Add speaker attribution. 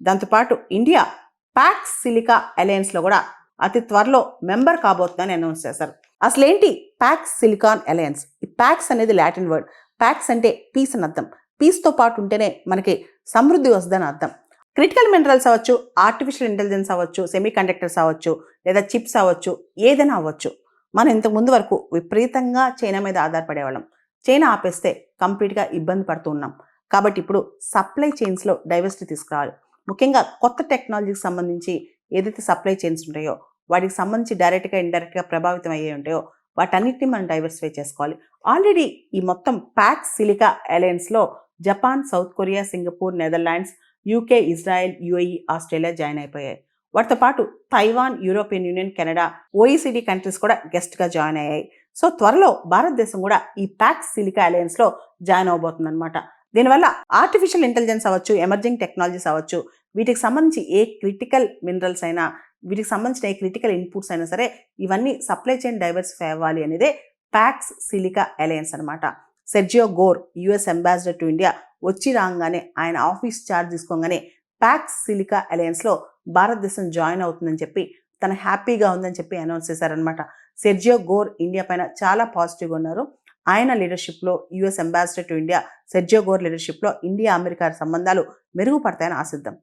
Speaker 1: దాంతోపాటు India packs Silica అలయన్స్లో కూడా అతి త్వరలో మెంబర్ కాబోతుందని అనౌన్స్ చేశారు. అసలేంటి ప్యాక్స్ సిలికాన్ అలయన్స్? ఈ ప్యాక్స్ అనేది లాటిన్ వర్డ్. ప్యాక్స్ అంటే పీస్ అని అర్థం. పీస్తో పాటు ఉంటేనే మనకి సమృద్ధి వస్తుందని అర్థం. క్రిటికల్ మినరల్స్ అవ్వచ్చు, ఆర్టిఫిషియల్ ఇంటెలిజెన్స్ అవ్వచ్చు, సెమీ కండక్టర్స్ అవ్వచ్చు, లేదా చిప్స్ అవ్వచ్చు, ఏదైనా అవ్వచ్చు. మనం ఇంతకు ముందు వరకు విపరీతంగా చైనా మీద ఆధారపడేవాళ్ళం. చైనా ఆపేస్తే కంప్లీట్గా ఇబ్బంది పడుతూ ఉన్నాం. కాబట్టి ఇప్పుడు సప్లై చైన్స్లో డైవర్సిటీ తీసుకురావాలి. ముఖ్యంగా కొత్త టెక్నాలజీకి సంబంధించి ఏదైతే సప్లై చైన్స్ ఉంటాయో వాటికి సంబంధించి డైరెక్ట్గా ఇండైరెక్ట్గా ప్రభావితం అయ్యే ఉంటాయో వాటన్నిటిని మనం డైవర్సిఫై చేసుకోవాలి. ఆల్రెడీ ఈ మొత్తం ప్యాక్స్ సిలికా అలయన్స్లో Japan, South Korea, Singapore, Netherlands, UK, Israel, UAE, Australia join అయిపోయాయి. వాటితో పాటు Taiwan, European Union, Canada, OECD countries కూడా గెస్ట్గా జాయిన్ అయ్యాయి. సో త్వరలో భారతదేశం కూడా ఈ ప్యాక్స్ సిలికా అలయన్స్లో జాయిన్ అవబోతుంది అనమాట. దీనివల్ల ఆర్టిఫిషియల్ ఇంటెలిజెన్స్ అవ్వచ్చు, ఎమర్జింగ్ టెక్నాలజీస్ అవ్వచ్చు, వీటికి సంబంధించి ఏ క్రిటికల్ మినరల్స్ అయినా, వీటికి సంబంధించిన ఏ క్రిటికల్ ఇన్పుట్స్ అయినా సరే ఇవన్నీ సప్లై చైన్ డైవర్సిఫై అవ్వాలి అనేదే ప్యాక్స్ సిలికా అలయన్స్ అనమాట. Sergio Gor US ambassador to India వచ్చి రాగానే ఆయన ఆఫీస్ ఛార్జ్ తీసుకోగానే ప్యాక్స్ సిలికా అలయన్స్లో భారతదేశం జాయిన్ అవుతుందని చెప్పి తను హ్యాపీగా ఉందని చెప్పి అనౌన్స్ చేశారనమాట. సెర్జియో గోర్ ఇండియా పైన చాలా పాజిటివ్గా ఉన్నారు. ఆయన లీడర్షిప్లో US ambassador to India Sergio Gor లీడర్షిప్లో ఇండియా అమెరికా సంబంధాలు మెరుగుపడతాయని ఆశిద్దాం.